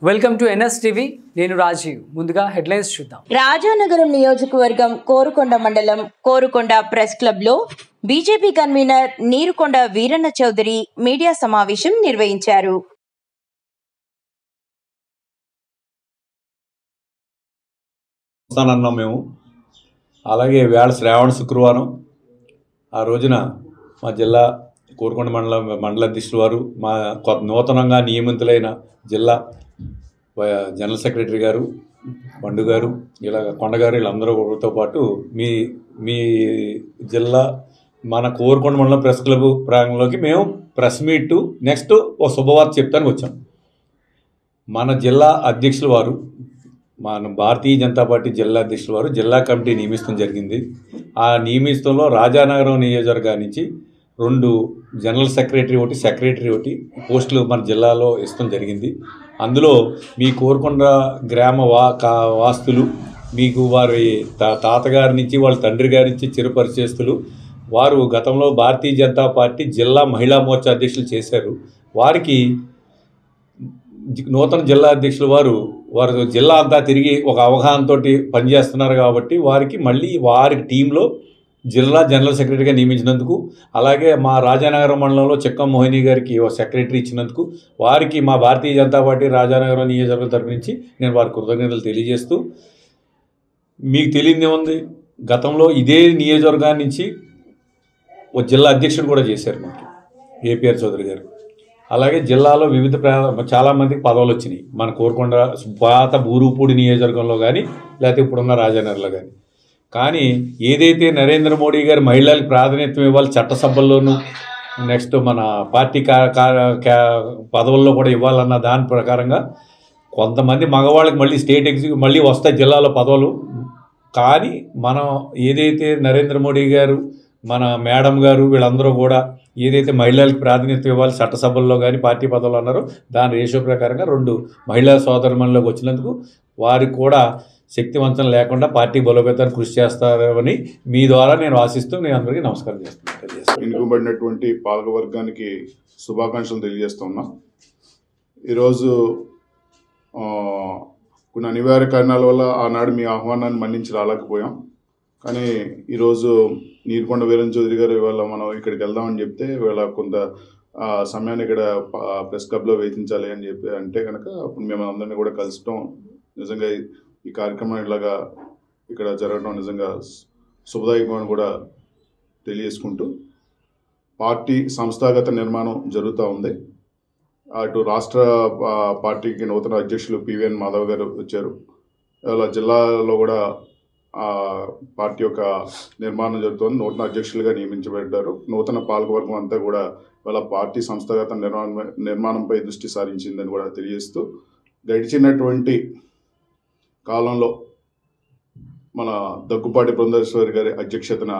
Welcome to NSTV. నేను రాజీవ్. ముందుగా headlines చూద్దాం. రాజానగరం నియోజకవర్గం కోరుకొండ మండలం కోరుకొండ ప్రెస్ క్లబ్ లో BJP convener Neerukonda Veeranna Chowdary media సమావేశం నిర్వహించారు. మేము అలాగే వేళ శ్రావణ శుక్రవారం ఆ రోజున మా జిల్లా కోరుకొండ మండల అధ్యక్షులు వారు, మా నూతనంగా నియమితులైన జిల్లా జనరల్ సెక్రటరీ గారు పండు గారు, ఇలా కొండగారు, వీళ్ళందరూతో పాటు మీ జిల్లా మన కోరుకొండ మండలం ప్రెస్ క్లబ్ ప్రాంగణంలోకి మేము ప్రెస్ మీట్ నెక్స్ట్ ఒక శుభవార్త చెప్తానికి వచ్చాం. మన జిల్లా అధ్యక్షుల వారు, మన భారతీయ జనతా పార్టీ జిల్లా అధ్యక్షుల వారు జిల్లా కమిటీ నియమించడం జరిగింది. ఆ నియమించడంలో రాజానగరం నియోజకవర్గం నుంచి 2 జనరల్ సెక్రటరీ ఒకటి, సెక్రటరీ ఒకటి పోస్టులు మన జిల్లాలో ఇష్టం జరిగింది. అందులో మీ కోరుకొండ గ్రామ వాస్తులు, మీకు వారి తాతగారి నుంచి వాళ్ళ తండ్రి గారి నుంచి చిరపరిచేస్తులు, వారు గతంలో భారతీయ జనతా పార్టీ జిల్లా మహిళా మోర్చా అధ్యక్షులు చేశారు. వారికి నూతన జిల్లా అధ్యక్షులు వారు జిల్లా అంతా తిరిగి ఒక అవగాహనతో పనిచేస్తున్నారు కాబట్టి వారికి మళ్ళీ వారి టీంలో జిల్లా జనరల్ సెక్రటరీగా నియమించినందుకు, అలాగే మా రాజానగరం మండలంలో చెక్కం మోహిని గారికి ఒక సెక్రటరీ ఇచ్చినందుకు వారికి మా భారతీయ జనతా పార్టీ రాజానగరం నియోజకవర్గం తరపు నుంచి నేను వారి కృతజ్ఞతలు తెలియజేస్తూ, మీకు తెలియదే ఉంది, గతంలో ఇదే నియోజకవర్గాన్ని నుంచి ఒక జిల్లా అధ్యక్షుడు కూడా చేశారు మనకి ఏపీఆర్ చౌదరి గారు. అలాగే జిల్లాలో వివిధ చాలామందికి పదవులు వచ్చినాయి. మన కోరుకొండ పాత బూరుపూడి నియోజకవర్గంలో కానీ లేకపోతే ఇప్పుడున్న రాజానగర్లో కానీ ఏదైతే నరేంద్ర మోడీ గారు మహిళలకు ప్రాధాన్యత ఇవ్వాలి చట్టసభల్లోనూ, నెక్స్ట్ మన పార్టీ పదవుల్లో కూడా ఇవ్వాలన్న దాని ప్రకారంగా కొంతమంది మగవాళ్ళకి మళ్ళీ స్టేట్ ఎగ్జిక్యూటివ్ మళ్ళీ వస్తాయి జిల్లాలో పదవులు. కానీ మనం ఏదైతే నరేంద్ర మోడీ గారు, మన మేడం గారు, వీళ్ళందరూ కూడా ఏదైతే మహిళలకు ప్రాధాన్యత ఇవ్వాలి చట్టసభల్లో కానీ పార్టీ పదవులు అన్నారో దాని రేషియో ప్రకారంగా 2 మహిళా సోదరుమణులకు వచ్చినందుకు వారికి కూడా శక్తివంతం లేకుండా పార్టీ బలోపేతాన్ని కృషి చేస్తారని మీ ద్వారా నేను ఆశిస్తూ నేను అందరికీ నమస్కారం చేస్తున్నాను. ఎన్నుకోబడినటువంటి పాలకవర్గానికి శుభాకాంక్షలు తెలియజేస్తున్నాం. ఈరోజు కొన్ని అనివార్య కారణాల వల్ల ఆనాడు మీ ఆహ్వానాన్ని మన్నించి రాలేకపోయాం. కానీ ఈరోజు నీరుకొండ వీరన్న చౌదరి గారు ఇవాళ మనం ఇక్కడికి వెళ్దామని చెప్తే ఇవాళ కొంత సమయాన్ని ఇక్కడ ప్రెస్ క్లబ్లో వేధించాలి అని చెప్పి అంటే కనుక అప్పుడు మేము అందరినీ కూడా కలుసుకోవడం, నిజంగా ఈ కార్యక్రమం ఇలాగా ఇక్కడ జరగడం నిజంగా శుభదాయకమని కూడా తెలియజేసుకుంటూ, పార్టీ సంస్థాగత నిర్మాణం జరుగుతూ ఉంది. అటు రాష్ట్ర పార్టీకి నూతన అధ్యక్షులు పివిఎన్ మాధవ్ గారు వచ్చారు. ఇలా జిల్లాలో కూడా పార్టీ యొక్క నిర్మాణం జరుగుతుంది. నూతన అధ్యక్షులుగా నియమించబడ్డారు. నూతన పాలకవర్గం అంతా కూడా వాళ్ళ పార్టీ సంస్థాగత నిర్మాణంపై దృష్టి సారించిందని కూడా తెలియజేస్తూ, గడిచినటువంటి కాలంలో మన దగ్గుపాటి బృందేశ్వరి గారి అధ్యక్షతన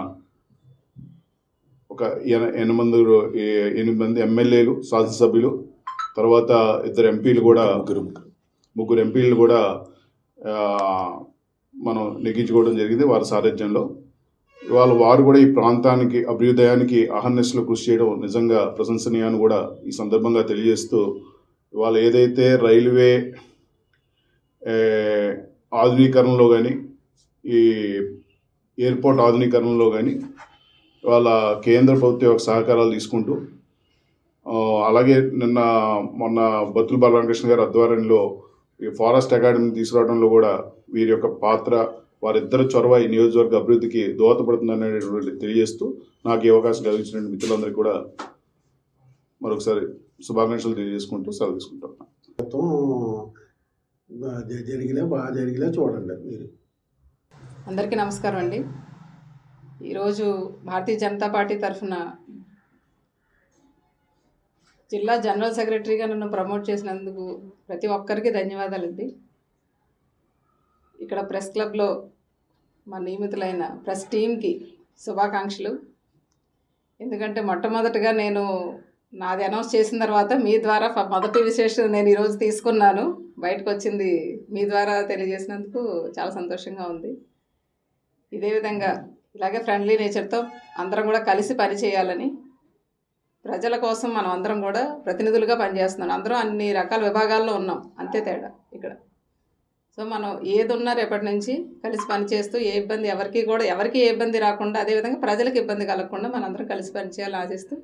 ఒక 8 మంది ఎమ్మెల్యేలు, శాసనసభ్యులు, తర్వాత 2 ఎంపీలు కూడా, 3 ఎంపీలు కూడా మనం నెగ్గించుకోవడం జరిగింది వారి సారథ్యంలో. ఇవాళ వారు కూడా ఈ ప్రాంతానికి అభ్యుదయానికి అహర్నిశలు కృషి చేయడం నిజంగా ప్రశంసనీయాన్ని కూడా ఈ సందర్భంగా తెలియజేస్తూ, ఇవాళ ఏదైతే రైల్వే ఆధునీకరణలో కానీ, ఈ ఎయిర్పోర్ట్ ఆధునీకరణలో కానీ వాళ్ళ కేంద్ర ప్రభుత్వ యొక్క సహకారాలు తీసుకుంటూ, అలాగే మొన్న బత్తుల బాలరామకృష్ణ గారి ఆధ్వర్యంలో ఈ ఫారెస్ట్ అకాడమీ తీసుకురావడంలో కూడా వీరి యొక్క పాత్ర, వారిద్దరు చొరవ ఈ నియోజకవర్గ అభివృద్ధికి దోహదపడుతుందనేటువంటి తెలియజేస్తూ, నాకు ఈ అవకాశం కలిగించిన మిత్రులందరికీ కూడా మరొకసారి శుభాకాంక్షలు తెలియజేసుకుంటూ సెలవు తీసుకుంటాం. బాగా జరిగినా చూడండి మీరు. అందరికీ నమస్కారం అండి. ఈరోజు భారతీయ జనతా పార్టీ తరఫున జిల్లా జనరల్ సెక్రటరీగా నన్ను ప్రమోట్ చేసినందుకు ప్రతి ఒక్కరికి ధన్యవాదాలండి. ఇక్కడ ప్రెస్ క్లబ్లో మా నియమితులైన ప్రెస్ టీంకి శుభాకాంక్షలు. ఎందుకంటే మొట్టమొదటిగా నేను నాది అనౌన్స్ చేసిన తర్వాత మీ ద్వారా మొదటి విశేషం నేను ఈరోజు తీసుకున్నాను, బయటకు వచ్చింది మీ ద్వారా తెలియజేసినందుకు చాలా సంతోషంగా ఉంది. ఇదే విధంగా ఇలాగే ఫ్రెండ్లీ నేచర్తో అందరం కూడా కలిసి పని చేయాలని ప్రజల కోసం మనం అందరం కూడా ప్రతినిధులుగా పనిచేస్తున్నాం. అందరం అన్ని రకాల విభాగాల్లో ఉన్నాం, అంతే తేడా ఇక్కడ. సో మనం ఏది ఉన్నా రేపటి నుంచి కలిసి పనిచేస్తూ ఏ ఇబ్బంది ఎవరికి ఏ ఇబ్బంది రాకుండా, అదేవిధంగా ప్రజలకు ఇబ్బంది కలగకుండా మనందరం కలిసి పనిచేయాలని ఆశిస్తూ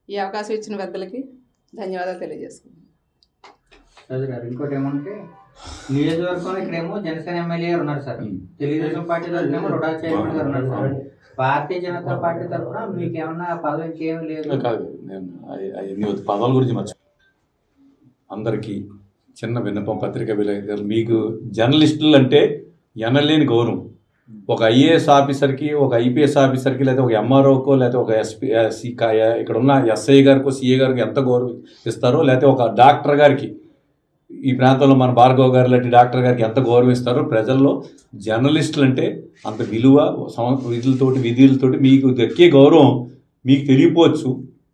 ఈ అవకాశం ఇచ్చిన పెద్దలకి ధన్యవాదాలు తెలియజేసుకుంటున్నాను. గారు ఇంకోటి ఏమంటే నియోజకవర్గంలో ఇక్కడేమో జనసేన ఎమ్మెల్యే గారు ఉన్నారు సార్, తెలుగుదేశం పార్టీ తరఫునేమో రుడా చైర్మన్ గారు ఉన్నారు సార్. భారతీయ జనతా పార్టీ తరఫున మీకు ఏమన్నా పదవి ఇంకేమీ లేదు? కాదు, నేను పదవుల గురించి మర్చి అందరికీ చిన్న విన్నపం, పత్రికా విలేకరులు, మీకు జర్నలిస్టులు అంటే ఎనలేని గౌరవం. ఒక ఐఏఎస్ ఆఫీసర్కి, ఒక ఐపీఎస్ ఆఫీసర్కి, లేదా ఒక ఎంఆర్ఓకో, లేదా ఒక ఇక్కడ ఉన్న ఎస్ఐ గారికో, సిఏ గారికి ఎంత గౌరవం ఇస్తారో, లేకపోతే ఒక డాక్టర్ గారికి, ఈ ప్రాంతంలో మన భార్గవ్ గారు లాంటి డాక్టర్ గారికి ఎంత గౌరవం ఇస్తారో ప్రజల్లో జర్నలిస్టులు అంటే అంత విలువ, విధులతోటి మీకు దక్కే గౌరవం మీకు తెలియపోవచ్చు.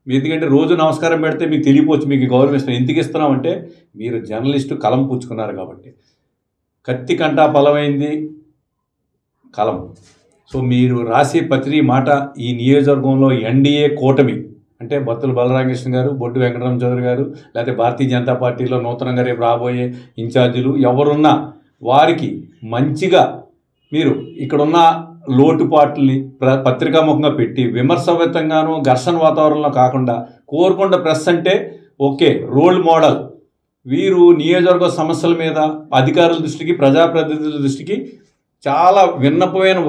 ఎందుకంటే రోజు నమస్కారం పెడితే మీకు తెలియపోవచ్చు మీకు గౌరవం ఇస్తాం. ఎందుకు ఇస్తున్నామంటే మీరు జర్నలిస్టు కలం పుచ్చుకున్నారు కాబట్టి. కత్తి కంటా బలమైంది కలం. సో మీరు రాసే ప్రతి మాట ఈ నియోజకవర్గంలో ఎన్డీఏ కూటమి అంటే బత్తుల బలరామకృష్ణ గారు, బొడ్డు వెంకటరామ చౌదరి గారు, లేకపోతే భారతీయ జనతా పార్టీలో నూతనంగా రేపు రాబోయే ఇన్ఛార్జీలు ఎవరున్నా వారికి మంచిగా మీరు ఇక్కడున్న లోటుపాట్లని పత్రికాముఖంగా పెట్టి విమర్శవంతంగానూ ఘర్షణ వాతావరణంలో కాకుండా, కోరుకొండ ప్రెస్ అంటే ఓకే రోల్ మోడల్. వీరు నియోజకవర్గ సమస్యల మీద అధికారుల దృష్టికి, ప్రజాప్రతినిధుల దృష్టికి చాలా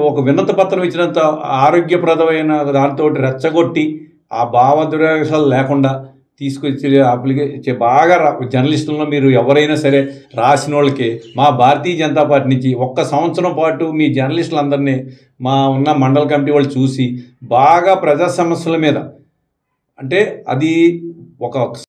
ఒక విన్నత పత్రం ఇచ్చినంత ఆరోగ్యప్రదమైన దాంతో రెచ్చగొట్టి ఆ భావదురేషాలు లేకుండా తీసుకొచ్చి బాగా జర్నలిస్టులను మీరు ఎవరైనా సరే రాసిన వాళ్ళకి మా భారతీయ జనతా పార్టీ నుంచి 1 సంవత్సరం పాటు మీ జర్నలిస్టులందరినీ మా ఉన్న మండల కమిటీ వాళ్ళు చూసి బాగా ప్రజా సమస్యల మీద, అంటే అది ఒక